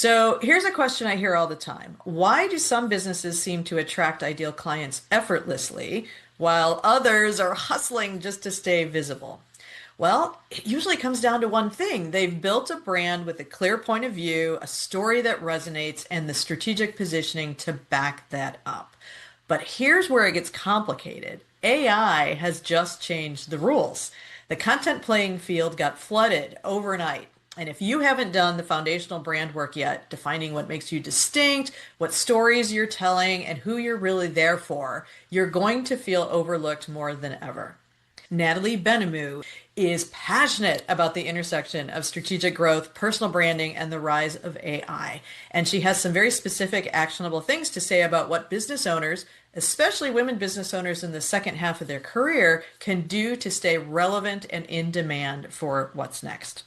So here's a question I hear all the time. Why do some businesses seem to attract ideal clients effortlessly while others are hustling just to stay visible? Well, it usually comes down to one thing. They've built a brand with a clear point of view, a story that resonates, and the strategic positioning to back that up. But here's where it gets complicated. AI has just changed the rules. The content playing field got flooded overnight. And if you haven't done the foundational brand work yet, defining what makes you distinct, what stories you're telling, and who you're really there for, you're going to feel overlooked more than ever. Natalie Benamou is passionate about the intersection of strategic growth, personal branding, and the rise of AI. And she has some very specific, actionable things to say about what business owners, especially women business owners in the second half of their career, can do to stay relevant and in demand for what's next.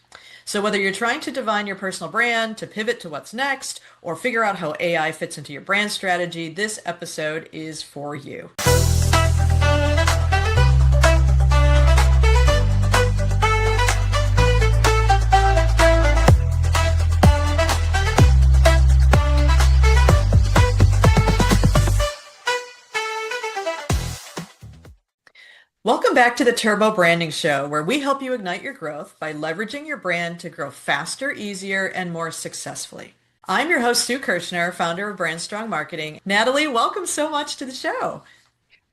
So whether you're trying to define your personal brand, to pivot to what's next, or figure out how AI fits into your brand strategy, this episode is for you. Welcome back to the Turbo Branding Show, where we help you ignite your growth by leveraging your brand to grow faster, easier, and more successfully. I'm your host, Sue Kirchner, founder of Brand Strong Marketing. Natalie, welcome so much to the show.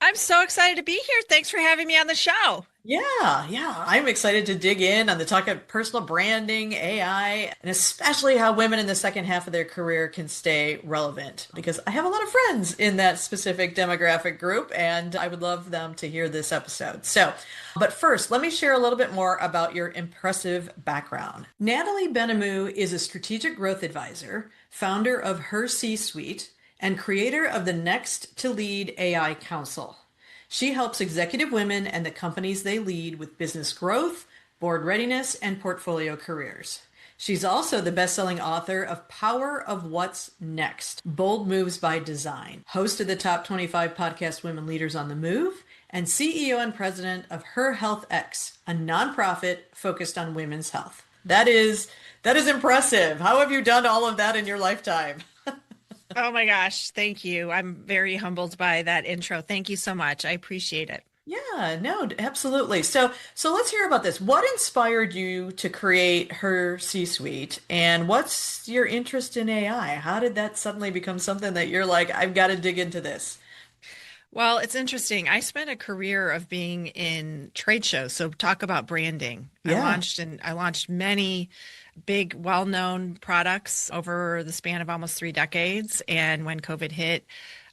I'm so excited to be here. Thanks for having me on the show. Yeah. I'm excited to dig in on the talk of personal branding, AI, and especially how women in the second half of their career can stay relevant. Because I have a lot of friends in that specific demographic group, and I would love them to hear this episode. But first, let me share a little bit more about your impressive background. Natalie Benamou is a strategic growth advisor, founder of HerCsuite, and creator of the Next to Lead AI Council. She helps executive women and the companies they lead with business growth, board readiness, and portfolio careers. She's also the best-selling author of Power of What's Next, Bold Moves by Design, host of the Top 25 Podcast Women Leaders on the Move, and CEO and president of HerCsuite, a nonprofit focused on women's health. That is impressive. How have you done all of that in your lifetime? Oh my gosh, thank you. I'm very humbled by that intro. Thank you so much. I appreciate it. Yeah, no, absolutely. So let's hear about this. What inspired you to create HerCsuite, and what's your interest in AI? How did that suddenly become something that you're like, I've got to dig into this? Well, it's interesting. I spent a career of being in trade shows. So talk about branding. Yeah. I launched many big, well-known products over the span of almost 3 decades. And when COVID hit,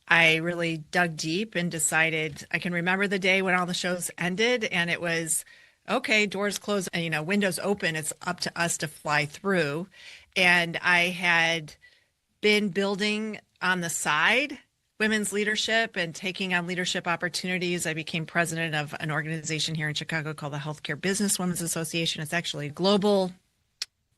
I really dug deep and decided I can remember the day when all the shows ended and it was, okay, doors closed, and, windows open. It's up to us to fly through. And I had been building on the side women's leadership and taking on leadership opportunities. I became president of an organization here in Chicago called the Healthcare Business Women's Association. It's actually a global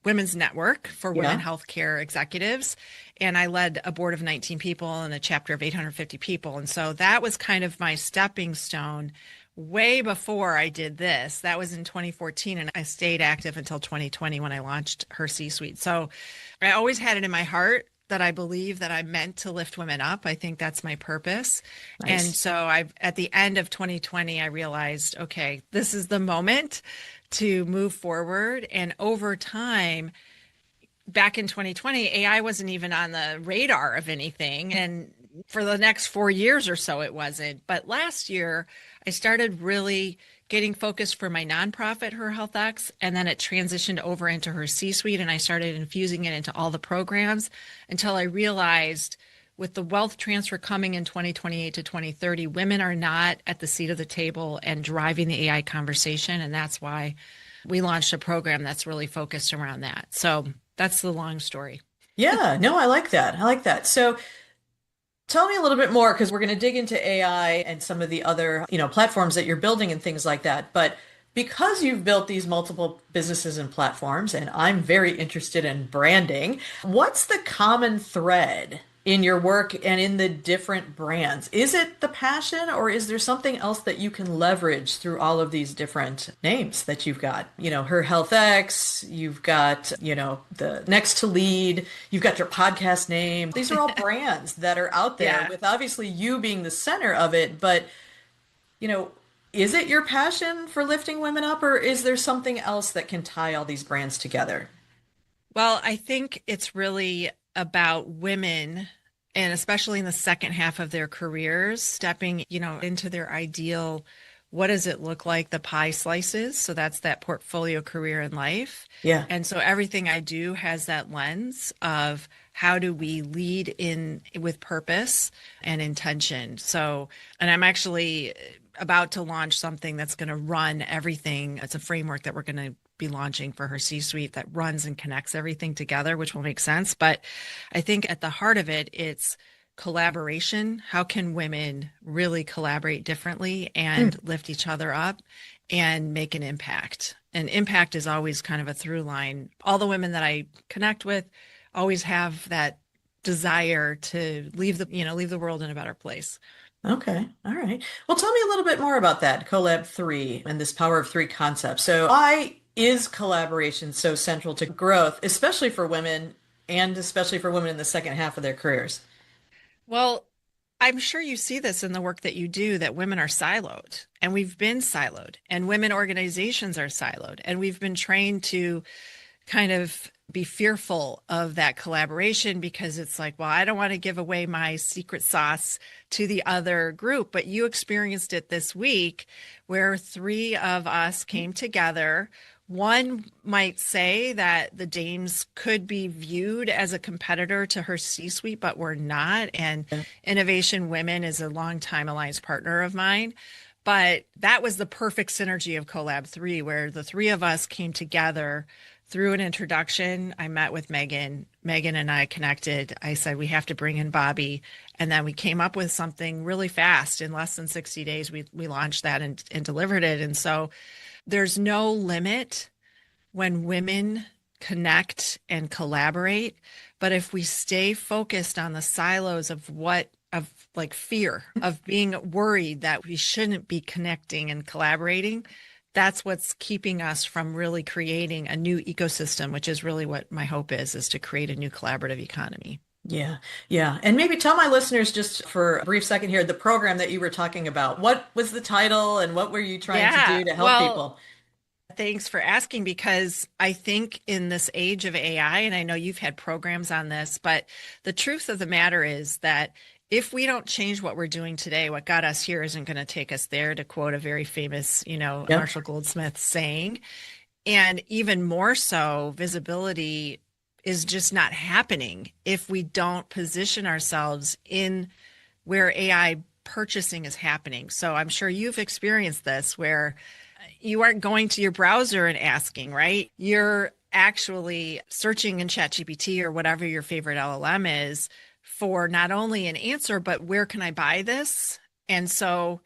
women's network for women Yeah. healthcare executives. And I led a board of 19 people and a chapter of 850 people. And so that was kind of my stepping stone way before I did this. That was in 2014. And I stayed active until 2020 when I launched HerCsuite. So I always had it in my heart that I believe that I'm meant to lift women up. I think that's my purpose. And Nice. so at the end of 2020, I realized, okay, this is the moment to move forward. And over time, back in 2020, AI wasn't even on the radar of anything. And for the next 4 years or so, it wasn't. But last year, I started really getting focused for my nonprofit, HerHealthX, and then it transitioned over into HerCsuite, and I started infusing it into all the programs until I realized with the wealth transfer coming in 2028 to 2030, women are not at the seat of the table and driving the AI conversation. And that's why we launched a program that's really focused around that. So that's the long story. Yeah, no, I like that. I like that. So tell me a little bit more, because we're going to dig into AI and some of the other, platforms that you're building and things like that. But because you've built these multiple businesses and platforms, and I'm very interested in branding, what's the common thread in your work and in the different brands? Is it the passion, or is there something else that you can leverage through all of these different names that you've got? Her Health X, you've got, the Next to Lead, you've got your podcast name. These are all brands that are out there Yeah. with obviously you being the center of it, but, you know, is it your passion for lifting women up, or is there something else that can tie all these brands together? Well, I think it's really about women, and especially in the second half of their careers, stepping, into their ideal. What does it look like? The pie slices. So that's that portfolio career in life. Yeah. And so everything I do has that lens of how do we lead in with purpose and intention. So, and I'm actually about to launch something that's going to run everything. It's a framework that we're going to be launching for HerCsuite that runs and connects everything together, which will make sense. But I think at the heart of it, it's collaboration. How can women really collaborate differently and Mm. lift each other up and make an impact? And impact is always kind of a through line. All the women that I connect with always have that desire to leave the world in a better place. Okay. All right. Well, tell me a little bit more about that Collab 3 and this power of three concept. So, why is collaboration so central to growth, especially for women and especially for women in the second half of their careers? Well, I'm sure you see this in the work that you do that women are siloed and we've been siloed and women organizations are siloed and we've been trained to kind of be fearful of that collaboration because it's like, well, I don't want to give away my secret sauce to the other group. But you experienced it this week where three of us came together. One might say that the Dames could be viewed as a competitor to HerCsuite, but we're not. And Yeah. Innovation Women is a longtime alliance partner of mine. But that was the perfect synergy of Collab 3, where the three of us came together through an introduction. I met with Megan. Megan and I connected. I said, we have to bring in Bobby. And then we came up with something really fast. In less than 60 days, we launched that and delivered it. And so there's no limit when women connect and collaborate. But if we stay focused on the silos of like fear, of being worried that we shouldn't be connecting and collaborating, that's what's keeping us from really creating a new ecosystem, which is really what my hope is to create a new collaborative economy. Yeah. Yeah. And maybe tell my listeners just for a brief second here, the program that you were talking about. What was the title and what were you trying to Yeah, do to help well, people? thanks for asking because I think in this age of AI, and I know you've had programs on this, but the truth of the matter is that if we don't change what we're doing today, what got us here isn't going to take us there, to quote a very famous, Yep. Marshall Goldsmith saying. And even more so, visibility is just not happening if we don't position ourselves in where AI purchasing is happening. So I'm sure you've experienced this where you aren't going to your browser and asking, right? You're actually searching in ChatGPT or whatever your favorite LLM is for not only an answer, but where can I buy this? And so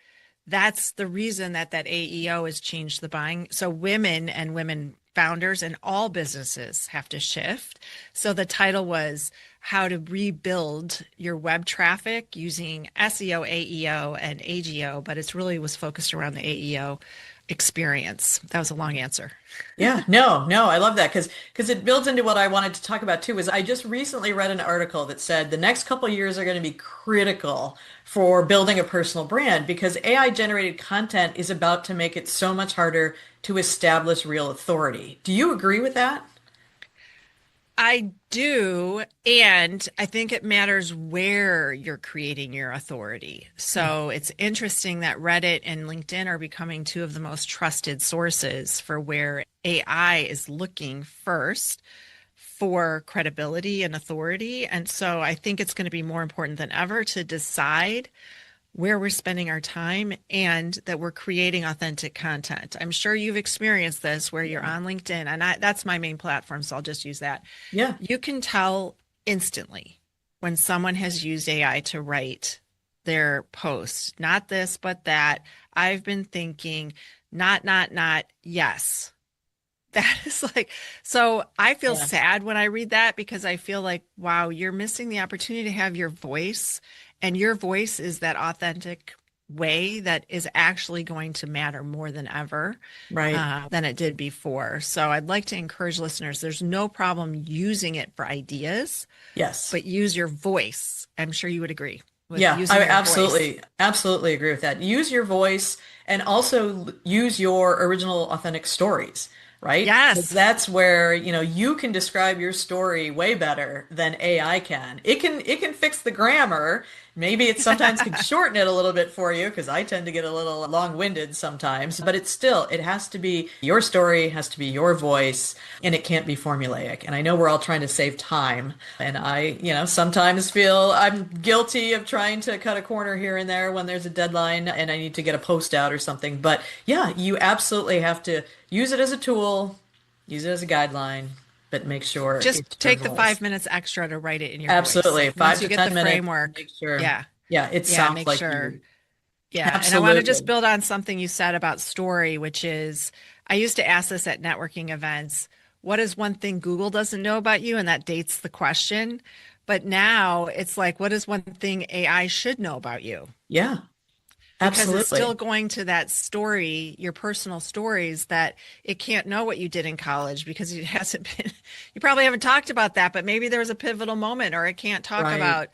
that's the reason that AEO has changed the buying. So women and women founders and all businesses have to shift. So the title was how to rebuild your web traffic using SEO, AEO, and AGO, but it's really was focused around the AEO experience. That was a long answer. Yeah, no, I love that because it builds into what I wanted to talk about too. Is I just recently read an article that said the next couple of years are going to be critical for building a personal brand because AI generated content is about to make it so much harder to establish real authority. Do you agree with that? I do. And I think it matters where you're creating your authority. Mm. So it's interesting that Reddit and LinkedIn are becoming two of the most trusted sources for where AI is looking first for credibility and authority. And so I think it's going to be more important than ever to decide where we're spending our time and that we're creating authentic content. I'm sure you've experienced this where you're Yeah. on LinkedIn, and that's my main platform, so I'll just use that. Yeah. You can tell instantly when someone has used AI to write their post, not this, but that. I've been thinking, not, yes. That is like, so I feel Yeah, sad when I read that because I feel like, wow, you're missing the opportunity to have your voice, and your voice is that authentic way that is actually going to matter more than ever, right. than it did before. So I'd like to encourage listeners, there's no problem using it for ideas, Yes. but use your voice. I'm sure you would agree with Yeah, I using your voice. absolutely agree with that. Use your voice and also use your original authentic stories, right? Because Yes. that's where, you can describe your story way better than AI can. It can fix the grammar. Maybe it sometimes can shorten it a little bit for you because I tend to get a little long-winded sometimes, but it has to be your story, has to be your voice, and it can't be formulaic. And I know we're all trying to save time, and I, sometimes feel I'm guilty of trying to cut a corner here and there when there's a deadline and I need to get a post out or something. But yeah, you absolutely have to use it as a tool, use it as a guideline, but make sure it's Just your take the voice. 5 minutes extra to write it in your voice. Absolutely. Like Five once you to get the 10 minutes. framework, Make sure. yeah, Yeah, it yeah, sounds make like sure. you. Yeah. And I want to just Absolutely. build on something you said about story, which is I used to ask this at networking events. What is one thing Google doesn't know about you? And that dates the question. But now it's like, what is one thing AI should know about you? Yeah, Because it's still absolutely. going to that story, your personal stories, that it can't know what you did in college because it hasn't been, you probably haven't talked about that, but maybe there was a pivotal moment, or it can't talk Right. about,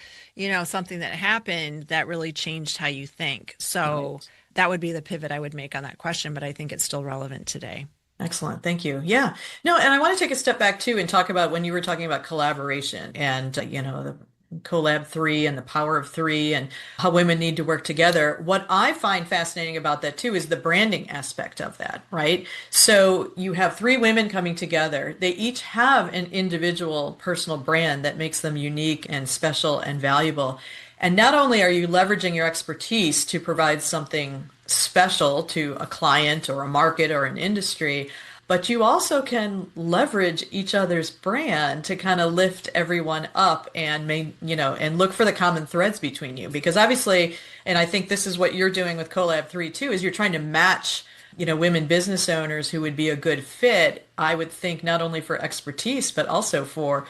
something that happened that really changed how you think. So Right. that would be the pivot I would make on that question, but I think it's still relevant today. Excellent. Thank you. Yeah. No, and I want to take a step back too and talk about when you were talking about collaboration and, the Collab 3 and the power of three and how women need to work together. What I find fascinating about that too is the branding aspect of that, right? So you have three women coming together. They each have an individual personal brand that makes them unique and special and valuable. And not only are you leveraging your expertise to provide something special to a client or a market or an industry, but you also can leverage each other's brand to kind of lift everyone up and and look for the common threads between you. Because obviously, and I think this is what you're doing with Collab 3 too, is you're trying to match, women business owners who would be a good fit, I would think not only for expertise, but also for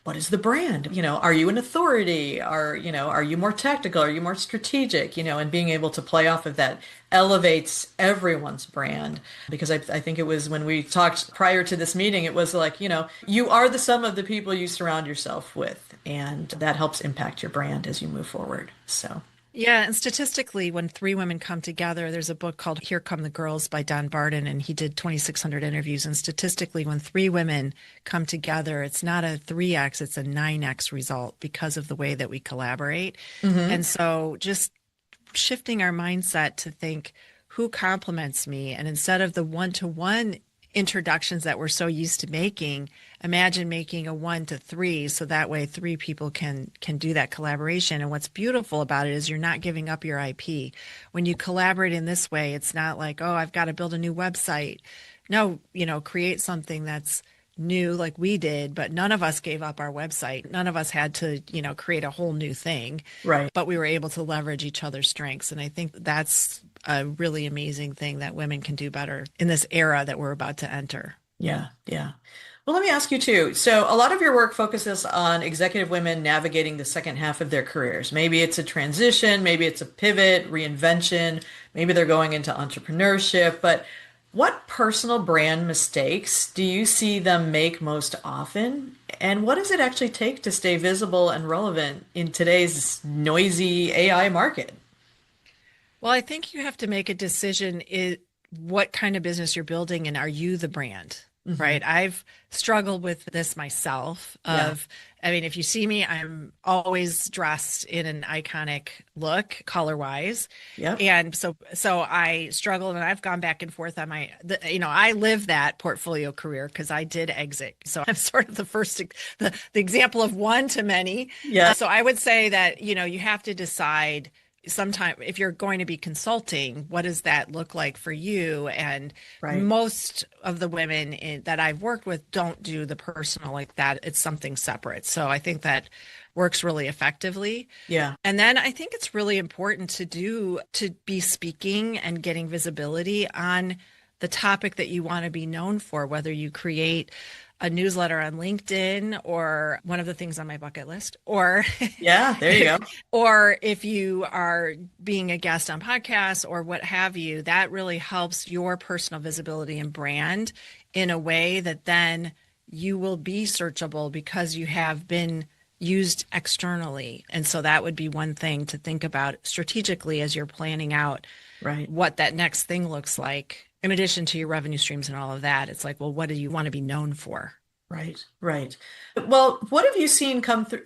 what is the brand? Are you an authority? Are you more tactical? Are you more strategic? And being able to play off of that elevates everyone's brand. Because I think it was when we talked prior to this meeting, it was like, you are the sum of the people you surround yourself with. And that helps impact your brand as you move forward. So, Yeah, and statistically, when three women come together, there's a book called Here Come the Girls by Don Barden, and he did 2,600 interviews. And statistically, when three women come together, it's not a 3x, it's a 9x result because of the way that we collaborate. hmm And so just shifting our mindset to think, who compliments me? And instead of the one-to-one introductions that we're so used to making, imagine making a 1 to 3, so that way three people can do that collaboration. And what's beautiful about it is you're not giving up your IP. When you collaborate in this way, it's not like, oh, I've got to build a new website. No, create something that's new like we did, but none of us gave up our website. None of us had to, create a whole new thing, right. but we were able to leverage each other's strengths. And I think that's a really amazing thing that women can do better in this era that we're about to enter. Yeah, yeah. Well, let me ask you too. So, a lot of your work focuses on executive women navigating the second half of their careers. Maybe it's a transition, maybe it's a pivot, reinvention, maybe they're going into entrepreneurship. But what personal brand mistakes do you see them make most often? And what does it actually take to stay visible and relevant in today's noisy AI market? Well, I think you have to make a decision what kind of business you're building and are you the brand? hmm Right. I've struggled with this myself Yeah. I mean, if you see me, I'm always dressed in an iconic look, color wise. Yep. And so I struggled and I've gone back and forth on I live that portfolio career because I did exit. So I'm sort of the first, the example of one to many. Yeah. So I would say that, you have to decide sometime if you're going to be consulting, what does that look like for you? And Right. most of the women that I've worked with don't do the personal like that. It's something separate. So I think that works really effectively. Yeah. And then I think it's really important to be speaking and getting visibility on the topic that you want to be known for, whether you create a newsletter on LinkedIn or one of the things on my bucket list, or Yeah, there you go. or if you are being a guest on podcasts or what have you, that really helps your personal visibility and brand in a way that then you will be searchable because you have been used externally. And so that would be one thing to think about strategically as you're planning out Right. what that next thing looks like. In addition to your revenue streams and all of that, it's like, well, what do you want to be known for? Right, right. Well, what have you seen come through,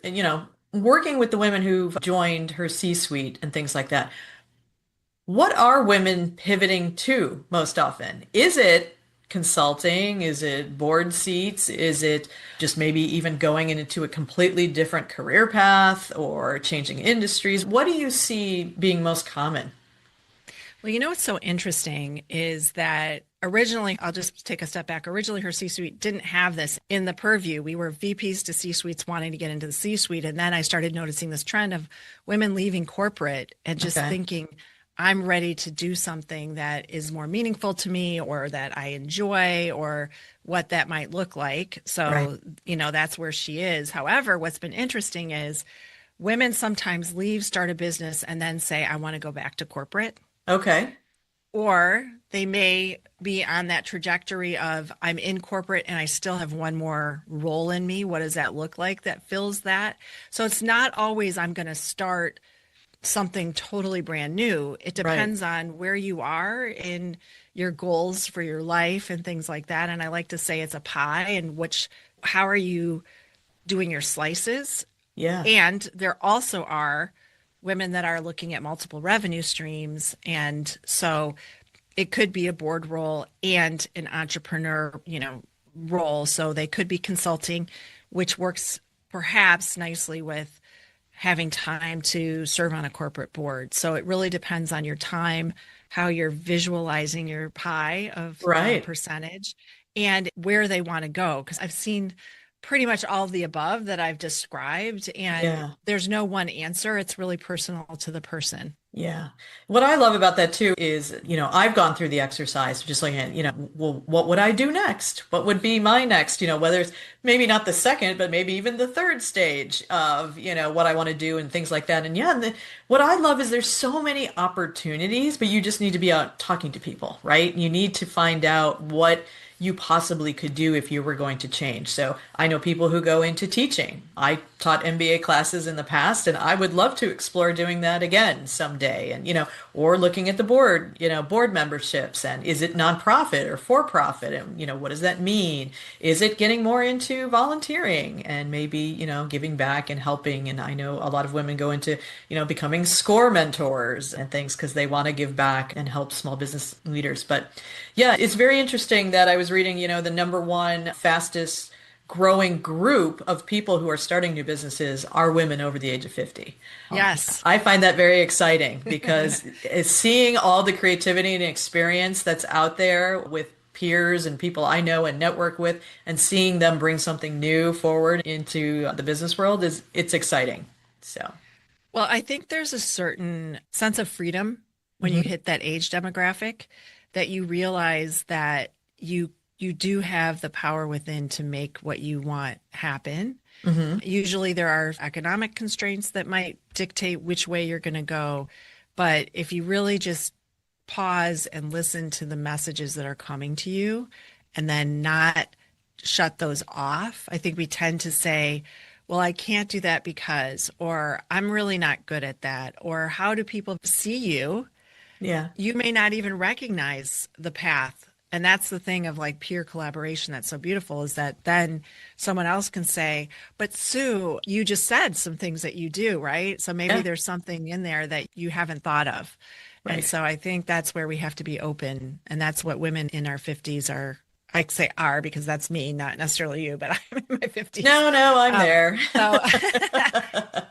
working with the women who've joined her C-suite and things like that? What are women pivoting to most often? Is it consulting? Is it board seats? Is it just maybe even going into a completely different career path or changing industries? What do you see being most common? Well, you know what's so interesting is that originally, I'll just take a step back. Originally, her C suite didn't have this in the purview. We were VPs to C suites wanting to get into the C suite. And then I started noticing this trend of women leaving corporate and just Okay. thinking, I'm ready to do something that is more meaningful to me or that I enjoy or what that might look like. Right. So, that's where she is. However, what's been interesting is women sometimes leave, start a business, and then say, I want to go back to corporate. Okay. Or they may be on that trajectory of I'm in corporate and I still have one more role in me. What does that look like that fills that? So it's not always I'm going to start something totally brand new. It Right. depends on where you are in your goals for your life and things like that. And I like to say it's a pie and how are you doing your slices? Yeah. And there also are women that are looking at multiple revenue streams. And so it could be a board role and an entrepreneur, role. So they could be consulting, which works perhaps nicely with having time to serve on a corporate board. So it really depends on your time, how you're visualizing your pie of Right. percentage, and where they want to go. Because I've seen pretty much all of the above that I've described, and Yeah. there's no one answer. It's really personal to the person. Yeah. What I love about that too is, I've gone through the exercise of just looking at, well, what would I do next? What would be my next, whether it's maybe not the second, but maybe even the third stage of, what I want to do and things like that. And yeah, what I love is there's so many opportunities, but you just need to be out talking to people, right? You need to find out what you possibly could do if you were going to change. So I know people who go into teaching. I taught MBA classes in the past, and I would love to explore doing that again someday. And, or looking at the board, board memberships, and is it nonprofit or for profit? And, what does that mean? Is it getting more into volunteering and maybe, giving back and helping? And I know a lot of women go into, becoming SCORE mentors and things because they want to give back and help small business leaders. But yeah, it's very interesting that I was reading, the number one fastest growing group of people who are starting new businesses are women over the age of 50. Yes. I find that very exciting because seeing all the creativity and experience that's out there with peers and people I know and network with and seeing them bring something new forward into the business world it's exciting. So, Well, I think there's a certain sense of freedom when you mhm, hit that age demographic that you realize that you do have the power within to make what you want happen. mhm, Usually there are economic constraints that might dictate which way you're going to go, but if you really just pause and listen to the messages that are coming to you and then not shut those off, I think we tend to say, well, I can't do that because, or I'm really not good at that, or how do people see you? yeah, You may not even recognize the path. And that's the thing of like peer collaboration that's so beautiful is that then someone else can say, but Sue, you just said some things that you do, right? So maybe yeah, there's something in there that you haven't thought of. And right. so I think that's where we have to be open. And that's what women in our 50s are, I say are because that's me, not necessarily you, but I'm in my 50s. No, no, I'm Um, there. so,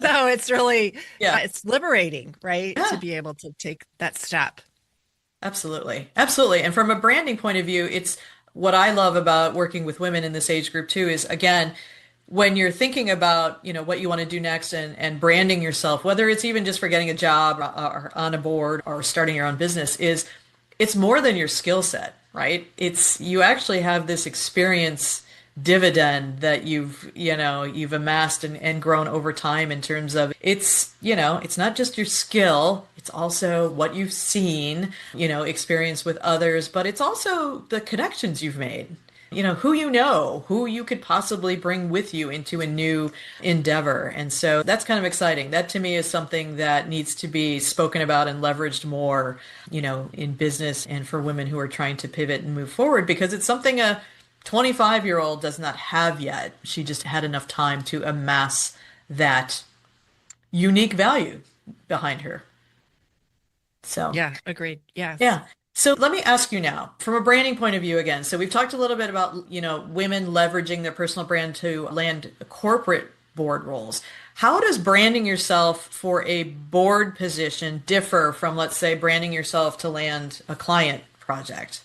so it's really, Yeah. it's liberating, right? To Yeah. be able to take that step. Absolutely. Absolutely. And from a branding point of view, it's what I love about working with women in this age group too is again, when you're thinking about, what you want to do next and branding yourself, whether it's even just for getting a job or on a board or starting your own business, is it's more than your skill set. right? It's you actually have this experience dividend that you've amassed and grown over time in terms of it's not just your skill, it's also what you've seen, experience with others, but it's also the connections you've made. Who you could possibly bring with you into a new endeavor. And so that's kind of exciting. That to me is something that needs to be spoken about and leveraged more, in business and for women who are trying to pivot and move forward because it's something a 25-year-old does not have yet. She just had enough time to amass that unique value behind her. So. Yeah, agreed. Yes. Yeah. So let me ask you now, from a branding point of view again. So we've talked a little bit about, women leveraging their personal brand to land corporate board roles. How does branding yourself for a board position differ from, let's say, branding yourself to land a client project?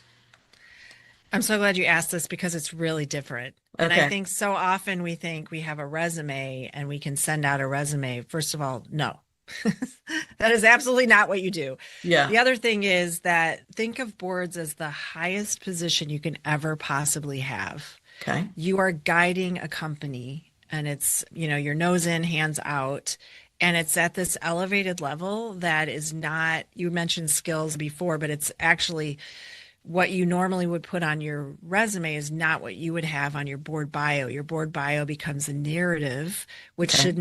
I'm so glad you asked this because it's really different. And I Okay. think so often we think we have a resume and we can send out a resume. First of all, no. That is absolutely not what you do. Yeah. The other thing is that think of boards as the highest position you can ever possibly have. Okay. You are guiding a company and it's, your nose in, hands out. And it's at this elevated level that is not, you mentioned skills before, but it's actually what you normally would put on your resume is not what you would have on your board bio. Your board bio becomes a narrative, which Okay. should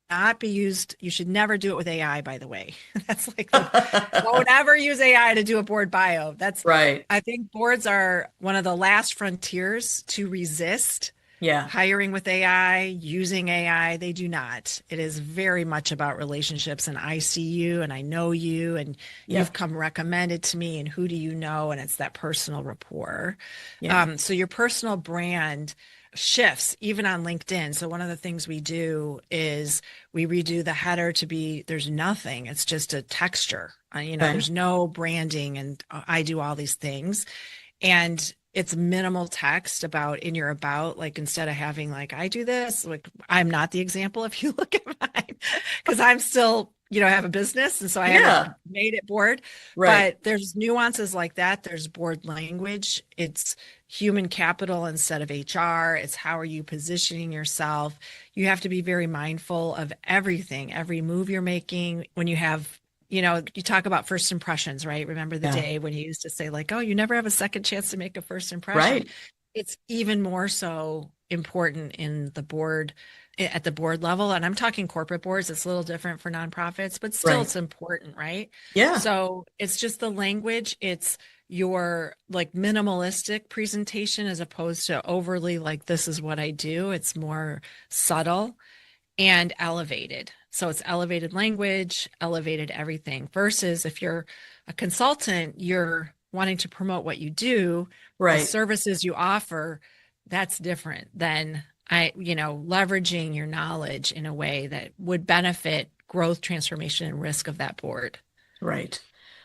not be used. You should never do it with AI, by the way. That's like don't ever use AI to do a board bio. Right. I think boards are one of the last frontiers to resist Yeah. hiring with AI, using AI. They do not. It is very much about relationships. And I see you and I know you and you've Yep. come recommended to me. And who do you know? And it's that personal rapport. Yeah. So your personal brand shifts even on LinkedIn. So one of the things we do is we redo the header to be there's nothing. It's just a texture. Okay. There's no branding and I do all these things. And it's minimal text about in your about, like instead of having like I do this, like I'm not the example if you look at mine, because I'm still, have a business and so I haven't Yeah. made it board. Right. But there's nuances like that. There's board language. It's human capital instead of HR. It's how are you positioning yourself? You have to be very mindful of everything, every move you're making when you have you talk about first impressions, right? Remember the Yeah. day when you used to say, like, oh, you never have a second chance to make a first impression. Right. It's even more so important in the board, at the board level. And I'm talking corporate boards. It's a little different for nonprofits, but still Right. it's important, right? Yeah. So it's just the language. It's your like minimalistic presentation as opposed to overly like, this is what I do. It's more subtle and elevated. So it's elevated language, elevated everything versus if you're a consultant, you're wanting to promote what you do, the Right. services you offer, that's different than leveraging your knowledge in a way that would benefit growth, transformation, and risk of that board. Right.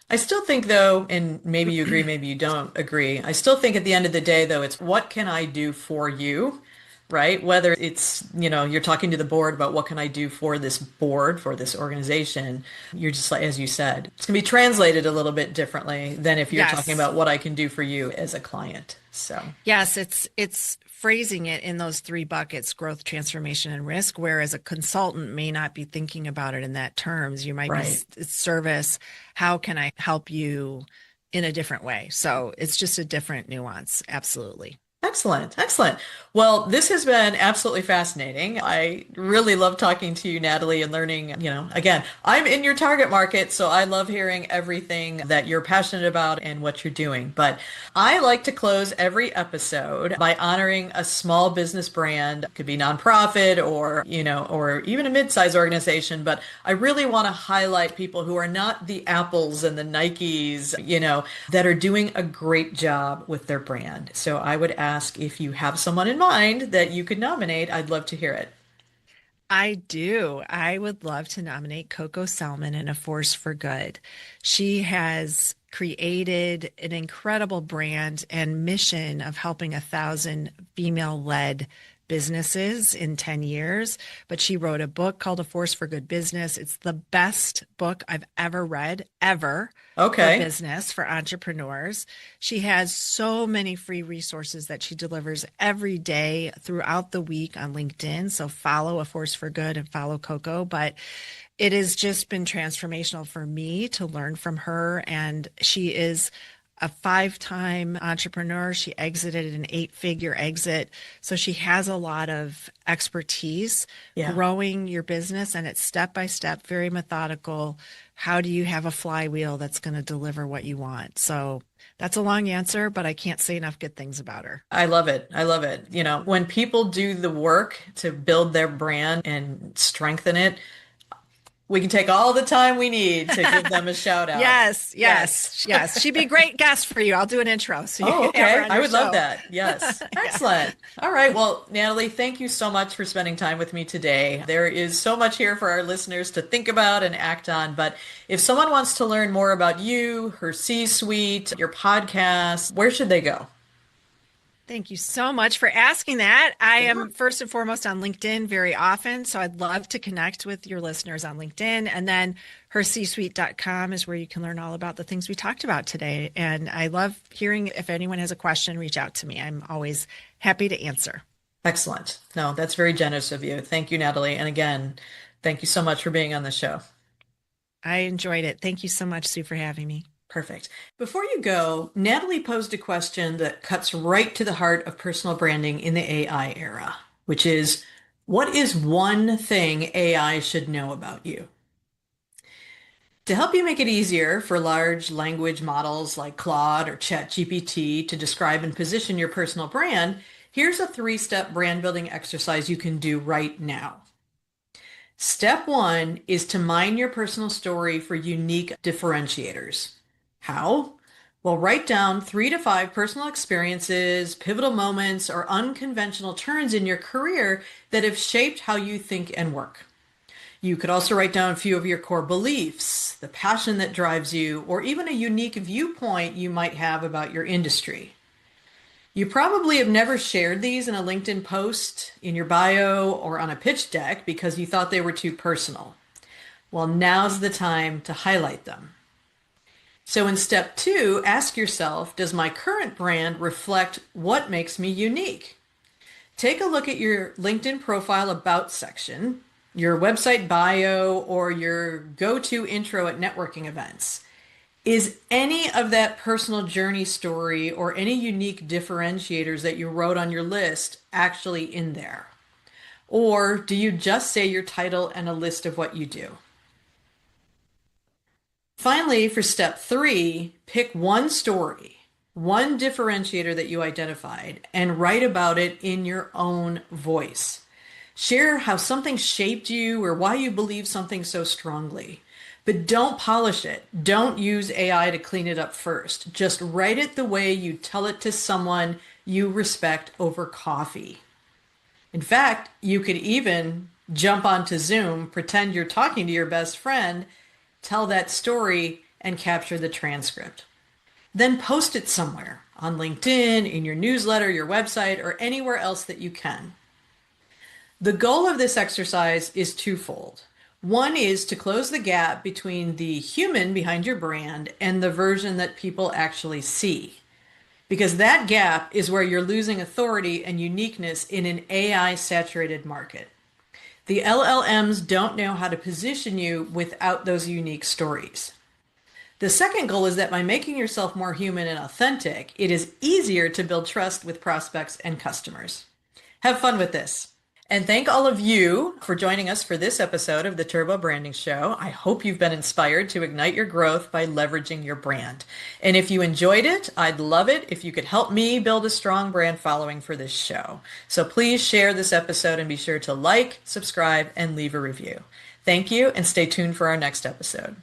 I still think though, and maybe you agree, maybe you don't agree. I still think at the end of the day though, it's what can I do for you? Right? Whether it's, you're talking to the board about what can I do for this board, for this organization, you're just like, as you said, it's going to be translated a little bit differently than if you're talking Yes. about what I can do for you as a client. So, Yes, it's phrasing it in those three buckets, growth, transformation, and risk, whereas a consultant may not be thinking about it in that terms. You might be right. service, how can I help you in a different way? So it's just a different nuance. Absolutely. Excellent. Excellent. Well, this has been absolutely fascinating. I really love talking to you, Natalie, and learning, again, I'm in your target market, so I love hearing everything that you're passionate about and what you're doing. But I like to close every episode by honoring a small business brand. It could be nonprofit or even a mid-sized organization, but I really want to highlight people who are not the Apples and the Nikes, that are doing a great job with their brand. So I would ask if you have someone in mind that you could nominate. I'd love to hear it. I do. I would love to nominate Coco Salmon in A Force for Good. She has created an incredible brand and mission of helping 1,000 female-led businesses in 10 years, but she wrote a book called A Force for Good Business. It's the best book I've ever read, ever, for Okay. business, for entrepreneurs. She has so many free resources that she delivers every day throughout the week on LinkedIn. So follow A Force for Good and follow Coco. But it has just been transformational for me to learn from her. And she is a five-time entrepreneur. She exited an eight-figure exit. So she has a lot of expertise Yeah. growing your business, and it's step by step, very methodical. How do you have a flywheel that's going to deliver what you want? So that's a long answer, but I can't say enough good things about her. I love it. I love it. When people do the work to build their brand and strengthen it, we can take all the time we need to give them a shout out. Yes, Yes. yes, yes. She'd be a great guest for you. I'll do an intro so you Oh, can have her okay. on I your would love show. that. Yes. Yeah. Excellent. All right. Well, Natalie, thank you so much for spending time with me today. There is so much here for our listeners to think about and act on. But if someone wants to learn more about you, her C-suite, your podcast, where should they go? Thank you so much for asking that. I Sure. am first and foremost on LinkedIn very often, so I'd love to connect with your listeners on LinkedIn. And then HerCsuite.com is where you can learn all about the things we talked about today. And I love hearing if anyone has a question, reach out to me. I'm always happy to answer. Excellent. No, that's very generous of you. Thank you, Natalie. And again, thank you so much for being on the show. I enjoyed it. Thank you so much, Sue, for having me. Perfect. Before you go, Natalie posed a question that cuts right to the heart of personal branding in the AI era, which is, what is one thing AI should know about you? To help you make it easier for large language models like Claude or ChatGPT to describe and position your personal brand, here's a three-step brand building exercise you can do right now. Step one is to mine your personal story for unique differentiators. How? Well, write down 3 to 5 personal experiences, pivotal moments, or unconventional turns in your career that have shaped how you think and work. You could also write down a few of your core beliefs, the passion that drives you, or even a unique viewpoint you might have about your industry. You probably have never shared these in a LinkedIn post, in your bio, or on a pitch deck because you thought they were too personal. Well, now's the time to highlight them. So in step two, ask yourself, does my current brand reflect what makes me unique? Take a look at your LinkedIn profile about section, your website bio, or your go-to intro at networking events. Is any of that personal journey story or any unique differentiators that you wrote on your list actually in there? Or do you just say your title and a list of what you do? Finally, for step three, pick one story, one differentiator that you identified, and write about it in your own voice. Share how something shaped you or why you believe something so strongly. But don't polish it. Don't use AI to clean it up first. Just write it the way you tell it to someone you respect over coffee. In fact, you could even jump onto Zoom, pretend you're talking to your best friend, tell that story, and capture the transcript. Then post it somewhere on LinkedIn, in your newsletter, your website, or anywhere else that you can. The goal of this exercise is twofold. One is to close the gap between the human behind your brand and the version that people actually see. Because that gap is where you're losing authority and uniqueness in an AI-saturated market. The LLMs don't know how to position you without those unique stories. The second goal is that by making yourself more human and authentic, it is easier to build trust with prospects and customers. Have fun with this. And thank all of you for joining us for this episode of the Turbo Branding Show. I hope you've been inspired to ignite your growth by leveraging your brand. And if you enjoyed it, I'd love it if you could help me build a strong brand following for this show. So please share this episode and be sure to like, subscribe, and leave a review. Thank you, and stay tuned for our next episode.